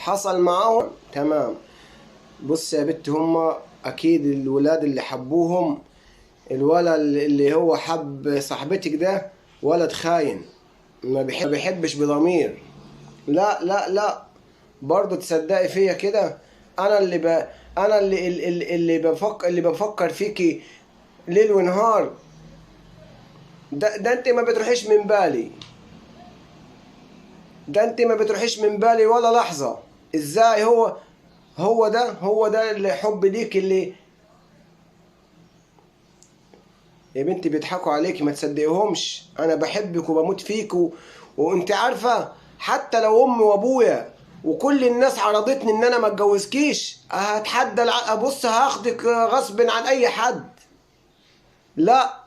حصل معاهم تمام. بص يا بنت، هما اكيد الولاد اللي حبوهم، الولد اللي هو حب صاحبتك ده ولد خاين، ما بيحبش بضمير. لا لا لا، برضه تصدقي فيا كده. انا اللي ب... انا اللي بفكر فيكي ليل ونهار. ده انت ما بتروحيش من بالي. ده انت ما بتروحيش من بالي ولا لحظة. ازاي؟ هو ده اللي حب ليك اللي. يا بنتي بيضحكوا عليكي، ما تصدقيهمش. انا بحبك وبموت فيك وانت عارفة، حتى لو امي وابويا وكل الناس عرضتني ان انا ما اتجوزكيش، هتحدى ابص هاخدك غصب عن اي حد. لا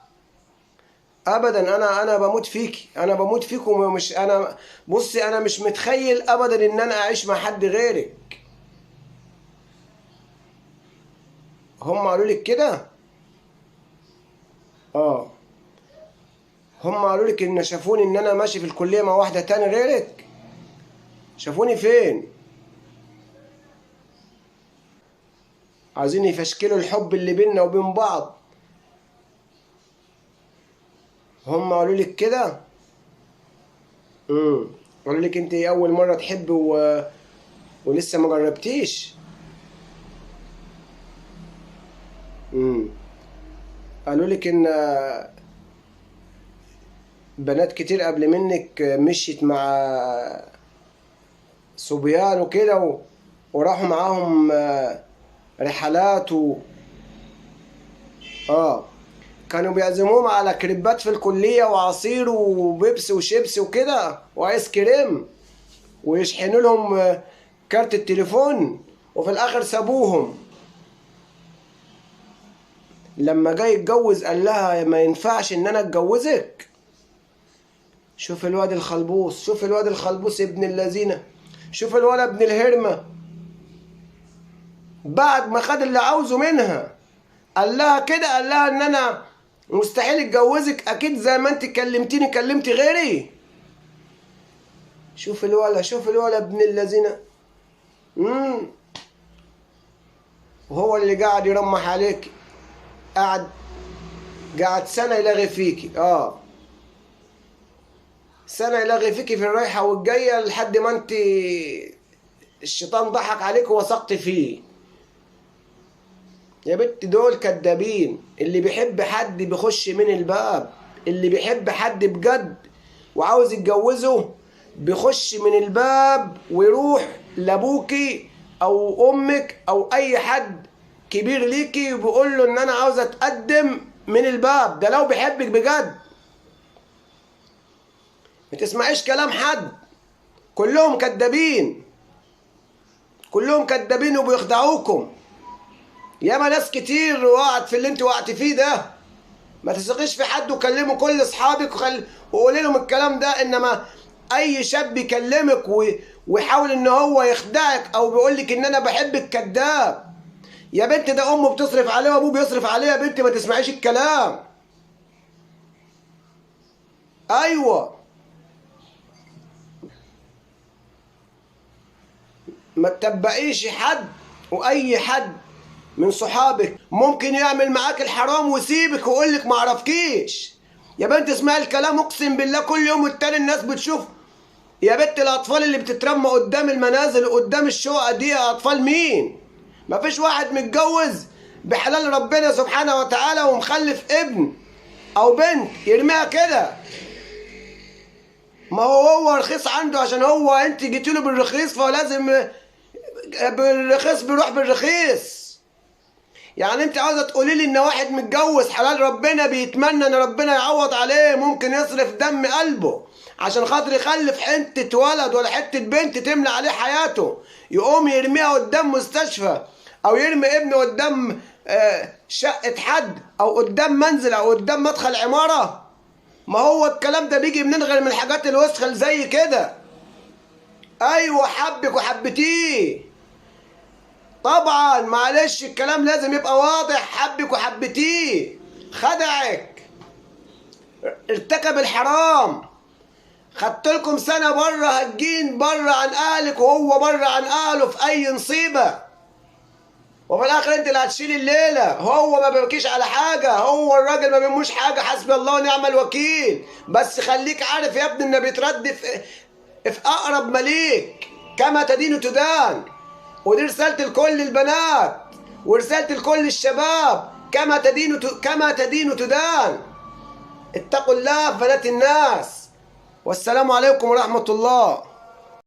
ابدا، انا بموت فيكي، انا بموت فيك. ومش انا، بصي انا مش متخيل ابدا ان انا اعيش مع حد غيرك. هم قالوا لك كده؟ اه، هم قالوا لك ان شافوني ان انا ماشي في الكليه مع واحده تاني غيرك؟ شافوني فين؟ عايزين يفشكلوا الحب اللي بيننا وبين بعض. هم قالوا لك كده؟ قالوا لك انت اول مره تحب ولسه ما جربتيش. امم قالوا لك ان بنات كتير قبل منك مشيت مع صبيان وكده وراحوا معاهم رحلات اه كانوا بيعزموهم على كريبات في الكلية وعصير وبيبسي وشيبسي وكده وآيس كريم، ويشحنوا لهم كارت التليفون، وفي الآخر سابوهم. لما جاي يتجوز قال لها ما ينفعش إن أنا أتجوزك. شوف الواد الخلبوس، شوف الواد الخلبوس ابن اللذينة، شوف الولد ابن الهرمة. بعد ما خد اللي عاوزه منها قال لها كده، قال لها ان انا مستحيل اتجوزك، اكيد زي ما انت كلمتيني كلمتي غيري. شوف الولد، شوف الولد ابن اللذينة. وهو اللي قاعد يرمح عليك. قاعد سنة يلغي فيكي. سنة يلغي فيكي في الرايحة والجاية لحد ما انت الشيطان ضحك عليك ووثقت فيه. يا بنت دول كدابين. اللي بيحب حد بيخش من الباب. اللي بيحب حد بجد وعاوز يتجوزه بيخش من الباب ويروح لابوكي او امك او اي حد كبير ليكي وبيقول له ان انا عاوز اتقدم من الباب. ده لو بيحبك بجد. ما تسمعيش كلام حد، كلهم كدابين، كلهم كدابين وبيخدعوكم. ياما ناس كتير وقعت في اللي انت وقعت فيه ده. ما تثقيش في حد وكلموا كل اصحابك وقولي لهم الكلام ده. انما اي شاب يكلمك ويحاول ان هو يخدعك او بيقول لك ان انا بحبك، كذاب. يا بنت ده امه بتصرف عليه وابوه بيصرف عليه. يا بنت ما تسمعيش الكلام. ايوه، ما تتبعيش حد. واي حد من صحابك ممكن يعمل معاك الحرام ويسيبك ويقول لك ما اعرفكيش. يا بنت اسمعي الكلام، اقسم بالله كل يوم والتاني الناس بتشوف. يا بنت الاطفال اللي بتترمى قدام المنازل وقدام الشقق دي اطفال مين؟ مفيش واحد متجوز بحلال ربنا سبحانه وتعالى ومخلف ابن او بنت يرميها كده. ما هو رخيص عنده عشان هو انت جيتي له بالرخيص، فهو لازم بالرخيص بيروح بالرخيص. يعني انت عاوزه تقولي لي ان واحد متجوز حلال ربنا بيتمنى ان ربنا يعوض عليه، ممكن يصرف دم قلبه عشان خاطر يخلف حته ولد ولا حته بنت تملى عليه حياته، يقوم يرميها قدام مستشفى او يرمي ابنه قدام شقه حد او قدام منزل او قدام مدخل عماره؟ ما هو الكلام ده بيجي منين غير من الحاجات الوسخه اللي زي كده؟ ايوه حبك وحبتيه طبعا، معلش الكلام لازم يبقى واضح. حبك وحبتيه، خدعك، ارتكب الحرام، خدت لكم سنة بره، هتجين بره عن اهلك وهو بره عن اهله في اي نصيبة، وفي الاخر انت اللي هتشيل الليلة. هو ما بيبكيش على حاجة، هو الراجل ما بيهموش حاجة، حسبي الله ونعم الوكيل. بس خليك عارف يا ابني ان بيترد في اقرب مليك، كما تدين تدان. ودي رسالة لكل البنات ورسالة لكل الشباب، كما تدين تدان. اتقوا الله بنات الناس، والسلام عليكم ورحمة الله.